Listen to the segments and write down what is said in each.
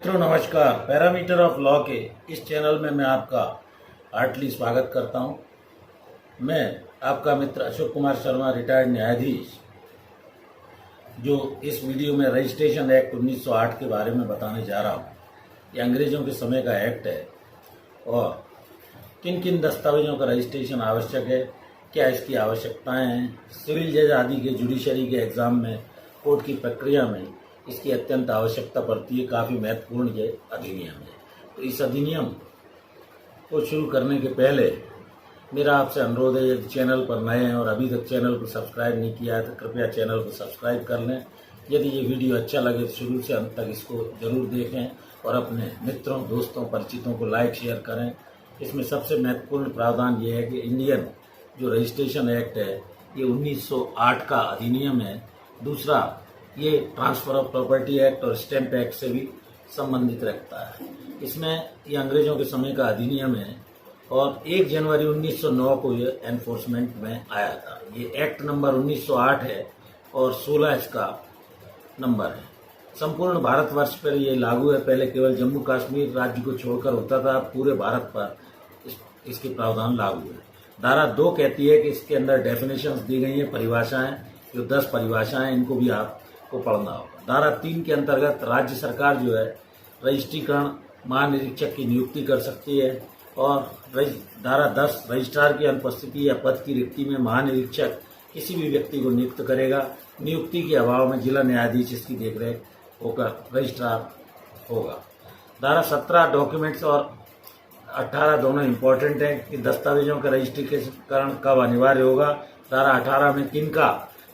मित्रों नमस्कार। Parameter of law के इस चैनल में मैं आपका हार्टली स्वागत करता हूं। मैं आपका मित्र अशोक कुमार शर्मा, रिटायर्ड न्यायाधीश, जो इस वीडियो में रजिस्ट्रेशन एक्ट 1908 के बारे में बताने जा रहा हूं। ये अंग्रेजों के समय का एक्ट है और किन किन दस्तावेजों का रजिस्ट्रेशन आवश्यक है, क्या इसकी आवश्यकताएं हैं, सिविल जज आदि के जुडिशरी के एग्जाम में, कोर्ट की प्रक्रिया में इसकी अत्यंत आवश्यकता पड़ती है। काफ़ी महत्वपूर्ण ये अधिनियम है। तो इस अधिनियम को शुरू करने के पहले मेरा आपसे अनुरोध है, यदि चैनल पर नए हैं और अभी तक चैनल को सब्सक्राइब नहीं किया है तो कृपया चैनल को सब्सक्राइब कर लें। यदि ये वीडियो अच्छा लगे तो शुरू से अंत तक इसको जरूर देखें और अपने मित्रों, दोस्तों, परिचितों को लाइक शेयर करें। इसमें सबसे महत्वपूर्ण प्रावधान ये है कि इंडियन जो रजिस्ट्रेशन एक्ट है ये 1908 का अधिनियम है। दूसरा, ये ट्रांसफर ऑफ प्रॉपर्टी एक्ट और स्टैंप एक्ट से भी संबंधित रखता है। इसमें ये अंग्रेजों के समय का अधिनियम है और 1 जनवरी 1909 को ये एनफोर्समेंट में आया था। ये एक्ट नंबर 1908 है और 16 इसका नंबर है। संपूर्ण भारतवर्ष पर ये लागू है। पहले केवल जम्मू कश्मीर राज्य को छोड़कर होता था, अब पूरे भारत पर इसके प्रावधान लागू है। धारा 2 कहती है कि इसके अंदर डेफिनेशंस दी गई हैं, परिभाषाएं, जो 10 परिभाषाएं, इनको भी आपको पढ़ना होगा। धारा 3 के अंतर्गत राज्य सरकार जो है रजिस्ट्रीकरण महानिरीक्षक की नियुक्ति कर सकती है और धारा 10 रजिस्ट्रार की अनुपस्थिति या पद की रिक्ति में महानिरीक्षक किसी भी व्यक्ति को नियुक्त करेगा। नियुक्ति के अभाव में जिला न्यायाधीश इसकी देखरेख होकर रजिस्ट्रार होगा। धारा 17 डॉक्यूमेंट्स और 18 दोनों इम्पोर्टेंट है कि दस्तावेजों का रजिस्ट्रीकरण कब अनिवार्य होगा। धारा 18 में किनका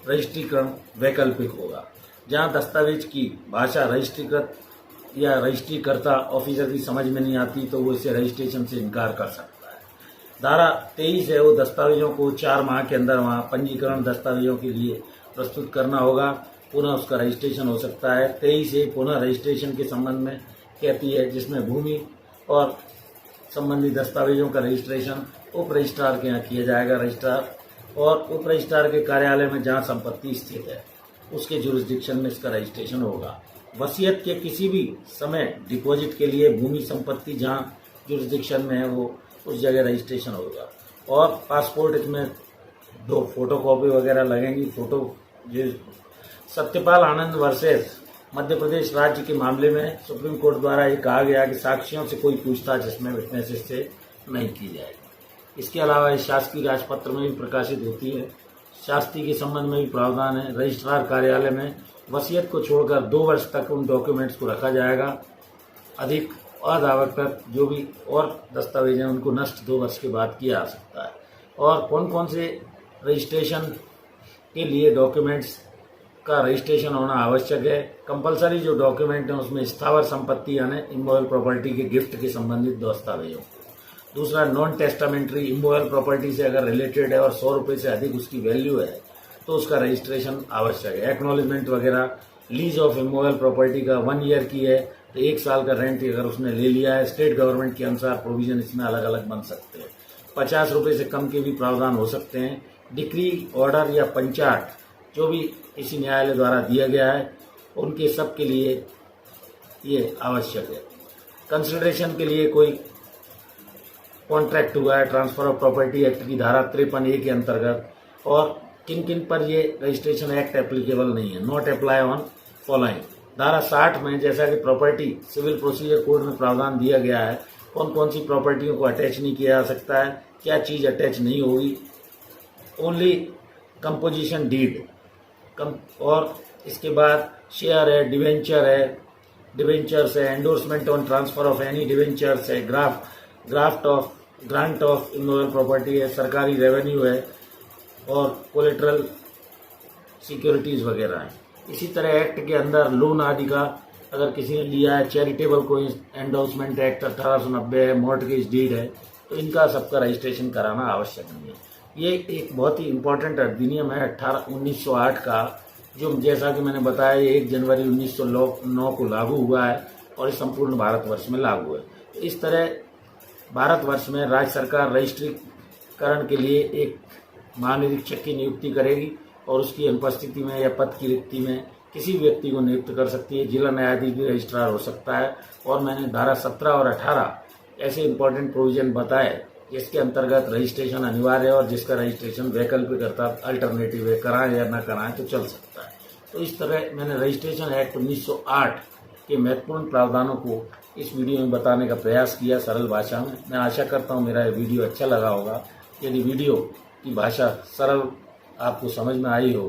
रजिस्ट्रीकरण वैकल्पिक होगा। जहां दस्तावेज की भाषा रजिस्ट्रीकृत या रजिस्ट्रीकर्ता ऑफिसर की समझ में नहीं आती तो वो इसे रजिस्ट्रेशन से इनकार कर सकता है। धारा 23 है, वो दस्तावेजों को 4 माह के अंदर वहां पंजीकरण दस्तावेजों के लिए प्रस्तुत करना होगा, पुनः उसका रजिस्ट्रेशन हो सकता है। 23 है पुनः रजिस्ट्रेशन के संबंध में कहती है, जिसमें भूमि और संबंधित दस्तावेजों का रजिस्ट्रेशन उप रजिस्ट्रार के यहाँ किया जाएगा। रजिस्ट्रार और उप रजिस्ट्रार के कार्यालय में जहाँ संपत्ति स्थित है उसके जुरिस्डिक्शन में इसका रजिस्ट्रेशन होगा। वसीयत के किसी भी समय डिपॉजिट के लिए भूमि संपत्ति जहाँ जुरिस्डिक्शन में है वो उस जगह रजिस्ट्रेशन होगा। और पासपोर्ट, इसमें 2 फोटोकॉपी वगैरह लगेंगी। फोटो जो सत्यपाल आनंद वर्सेस मध्य प्रदेश राज्य के मामले में सुप्रीम कोर्ट द्वारा ये कहा गया कि साक्षियों से कोई पूछताछ इसमें विटनेसेस से नहीं की जाएगी। इसके अलावा इस शासकीय राजपत्र में भी प्रकाशित होती है। शास्त्री के संबंध में भी प्रावधान है। रजिस्ट्रार कार्यालय में वसीयत को छोड़कर 2 वर्ष तक उन डॉक्यूमेंट्स को रखा जाएगा। अधिक अदावत जो भी और दस्तावेज हैं उनको नष्ट 2 वर्ष के बाद किया जा सकता है। और कौन कौन से रजिस्ट्रेशन के लिए डॉक्यूमेंट्स का रजिस्ट्रेशन होना आवश्यक है। कंपलसरी जो डॉक्यूमेंट हैं उसमें स्थावर संपत्ति यानी इमूवेबल प्रॉपर्टी के गिफ्ट के संबंधित दस्तावेजों। दूसरा, नॉन टेस्टामेंट्री इमूवेबल प्रॉपर्टी से अगर रिलेटेड है और 100 रुपये से अधिक उसकी वैल्यू है तो उसका रजिस्ट्रेशन आवश्यक है। एक्नॉलेजमेंट वगैरह, लीज ऑफ इमूवेबल प्रॉपर्टी का 1 ईयर की है तो 1 साल का रेंट अगर उसने ले लिया है, स्टेट गवर्नमेंट के अनुसार प्रोविजन इसमें अलग अलग बन सकते हैं। 50 रुपये से कम के भी प्रावधान हो सकते हैं। डिक्री, ऑर्डर या पंचाट जो भी इसी न्यायालय द्वारा दिया गया है उनके सब के लिए ये आवश्यक है। कंसिडरेशन के लिए कोई कॉन्ट्रैक्ट हुआ है ट्रांसफर ऑफ प्रॉपर्टी एक्ट की धारा 53A के अंतर्गत, और किन किन पर ये रजिस्ट्रेशन एक्ट एप्लीकेबल नहीं है। Not apply on following. धारा 60 में जैसा कि प्रॉपर्टी सिविल प्रोसीजर कोड में प्रावधान दिया गया है कौन कौन सी प्रॉपर्टियों को अटैच नहीं किया जा सकता है, क्या चीज़ अटैच नहीं होगी। ओनली कंपोजिशन डीड और इसके बाद शेयर है, डिवेंचर्स है, endorsement on transfer of any debentures है, ग्रांट ऑफ इमूवेबल प्रॉपर्टी है, सरकारी रेवेन्यू है और कोलेटरल सिक्योरिटीज वगैरह है। इसी तरह एक्ट के अंदर लोन आदि का अगर किसी ने लिया है, चैरिटेबल कोई एंडोर्समेंट एक्ट 1890 है, मॉर्टगेज डीड है, तो इनका सबका रजिस्ट्रेशन कराना आवश्यक नहीं है। ये एक बहुत ही इम्पोर्टेंट अधिनियम है 1908 का, जो जैसा कि मैंने बताया ये 1 जनवरी 1909 को लागू हुआ है और ये संपूर्ण भारतवर्ष में लागू है। इस तरह भारतवर्ष में राज्य सरकार रजिस्ट्रीकरण के लिए एक महानिरीक्षक की नियुक्ति करेगी और उसकी अनुपस्थिति में या पद की रिक्ति में किसी व्यक्ति को नियुक्त कर सकती है। जिला न्यायाधीश भी रजिस्ट्रार हो सकता है। और मैंने धारा 17 और 18 ऐसे इंपॉर्टेंट प्रोविजन बताए जिसके अंतर्गत रजिस्ट्रेशन अनिवार्य है और जिसका रजिस्ट्रेशन वैकल्पिक अर्थात अल्टरनेटिव है, कराएं या ना कराएं तो चल सकता है। तो इस तरह मैंने रजिस्ट्रेशन एक्ट 1908 के महत्वपूर्ण प्रावधानों को इस वीडियो में बताने का प्रयास किया सरल भाषा में। मैं आशा करता हूँ मेरा ये वीडियो अच्छा लगा होगा। यदि वीडियो की भाषा सरल आपको समझ में आई हो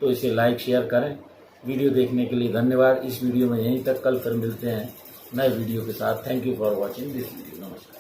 तो इसे लाइक शेयर करें। वीडियो देखने के लिए धन्यवाद। इस वीडियो में यहीं तक, कल फिर मिलते हैं नए वीडियो के साथ। Thank you for watching this video. नमस्कार।